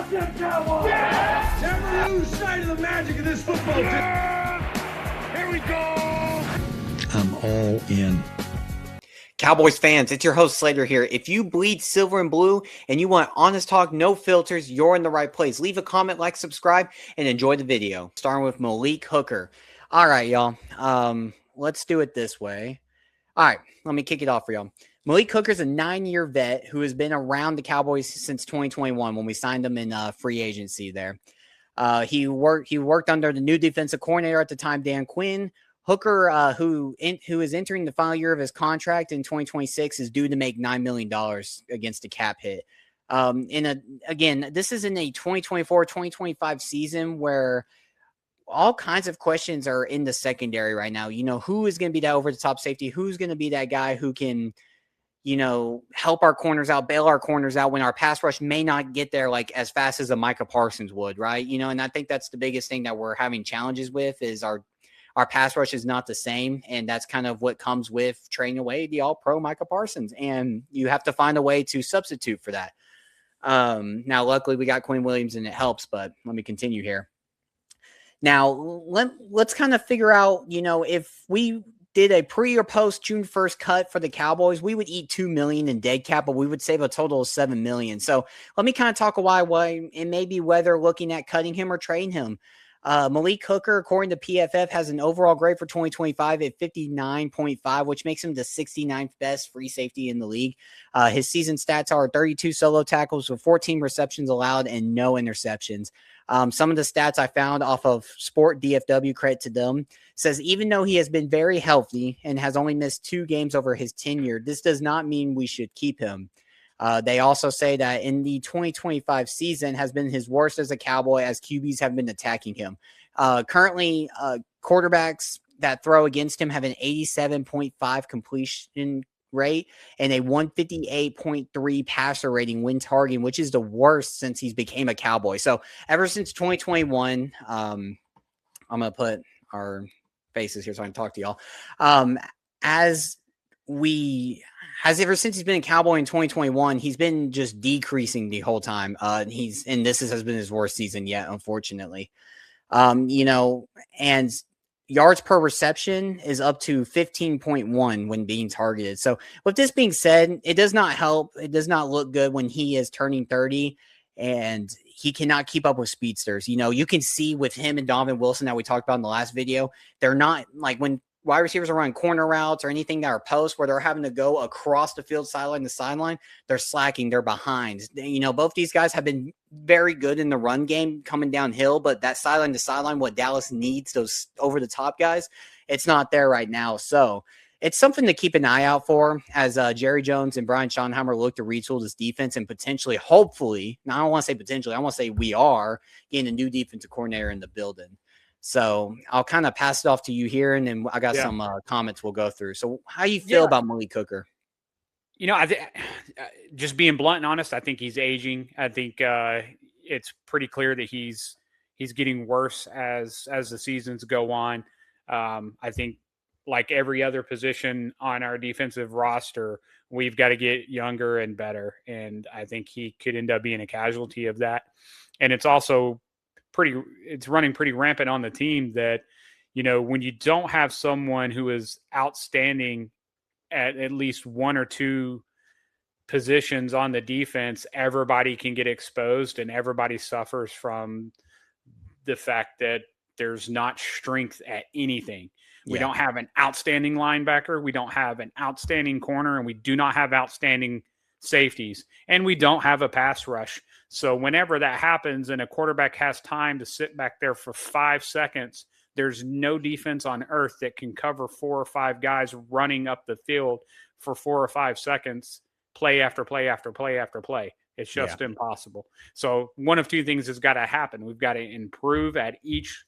Fuck them Cowboys! Yeah! Never lose sight of the magic of this football team. Yeah! Here we go! I'm all in. Cowboys fans, it's your host Slater here. If you bleed silver and blue and you want honest talk, no filters, you're in the right place. Leave a comment, like, subscribe, and enjoy the video. Starting with Malik Hooker. All right, y'all. Let's do it this way. All right, let me kick it off for y'all. Malik Hooker's a 9-year vet who has been around the Cowboys since 2021 when we signed him in free agency there. He worked under the new defensive coordinator at the time, Dan Quinn. Hooker, who is entering the final year of his contract in 2026, is due to make $9 million against a cap hit. Again, this is in a 2024-2025 season where all kinds of questions are in the secondary right now. You know, who is going to be that over-the-top safety? Who's going to be that guy who can, you know, help our corners out, bail our corners out when our pass rush may not get there like as fast as a Micah Parsons would, right? You know, and I think that's the biggest thing that we're having challenges with is our pass rush is not the same, and that's kind of what comes with trading away the all-pro Micah Parsons, and you have to find a way to substitute for that. Now, luckily, we got Quinn Williams, and it helps, but let me continue here. Now, let's kind of figure out, you know, if we did a pre or post June 1st cut for the Cowboys, we would eat $2 million in dead cap, but we would save a total of $7 million. So let me kind of talk why, and maybe whether looking at cutting him or trading him. Malik Hooker, according to PFF, has an overall grade for 2025 at 59.5, which makes him the 69th best free safety in the league. His season stats are 32 solo tackles with 14 receptions allowed and no interceptions. Some of the stats I found off of Sport DFW, credit to them, says even though he has been very healthy and has only missed 2 games over his tenure, this does not mean we should keep him. They also say that in the 2025 season has been his worst as a Cowboy as QBs have been attacking him. Currently, quarterbacks that throw against him have an 87.5 completion rate and a 158.3 passer rating when targeting, which is the worst since he's became a Cowboy. So ever since 2021, I'm going to put our faces here so I can talk to y'all. Ever since he's been a Cowboy in 2021, he's been just decreasing the whole time. And this has been his worst season yet, unfortunately. You know, and yards per reception is up to 15.1 when being targeted. So with this being said, it does not help. It does not look good when he is turning 30 and he cannot keep up with speedsters. You know, you can see with him and Donovan Wilson that we talked about in the last video, they're not like when wide receivers are running corner routes or anything that are posts where they're having to go across the field sideline to sideline, they're slacking, they're behind. You know, both these guys have been very good in the run game coming downhill, but that sideline to sideline, what Dallas needs, those over the top guys, it's not there right now. So it's something to keep an eye out for as Jerry Jones and Brian Schottenheimer look to retool this defense and potentially, hopefully, now I don't want to say potentially, I want to say we are getting a new defensive coordinator in the building. So I'll kind of pass it off to you here, and then I got some comments we'll go through. So how you feel about Malik Hooker? You know, just being blunt and honest, I think he's aging. I think it's pretty clear that he's getting worse as the seasons go on. I think like every other position on our defensive roster, we've got to get younger and better. And I think he could end up being a casualty of that. And it's also it's running pretty rampant on the team that, you know, when you don't have someone who is outstanding at least one or two positions on the defense, everybody can get exposed and everybody suffers from the fact that there's not strength at anything. We don't have an outstanding linebacker. We don't have an outstanding corner, and we do not have outstanding safeties, and we don't have a pass rush. So whenever that happens and a quarterback has time to sit back there for 5 seconds, there's no defense on earth that can cover 4 or 5 guys running up the field for 4 or 5 seconds, play after play after play after play. It's just impossible. So one of two things has got to happen. We've got to improve at each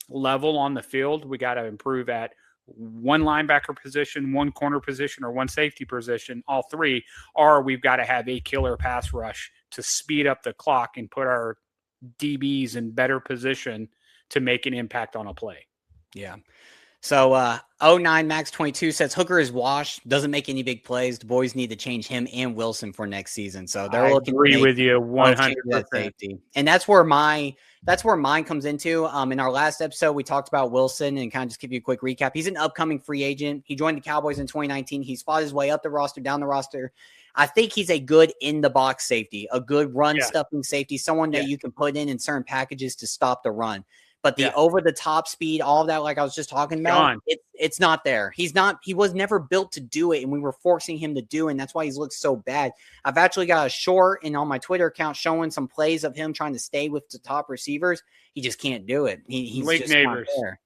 level on the field. We got to improve at one linebacker position, one corner position, or one safety position, all three, or we've got to have a killer pass rush to speed up the clock and put our DBs in better position to make an impact on a play. Yeah. So 09 Max 22 says Hooker is washed, doesn't make any big plays. The boys need to change him and Wilson for next season. So they're looking to agree make with you change that 100%. safety. And that's where mine comes into. In our last episode, we talked about Wilson and kind of just give you a quick recap. He's an upcoming free agent. He joined the Cowboys in 2019. He's fought his way up the roster, down the roster. I think he's a good in the box safety, a good run stuffing safety, someone that you can put in certain packages to stop the run. But the over the top speed, all of that, like I was just talking about, it's not there. He was never built to do it, and we were forcing him to do it, and that's why he's looked so bad. I've actually got a short and on my Twitter account showing some plays of him trying to stay with the top receivers. He just can't do it. He's Malik just Neighbors. not there.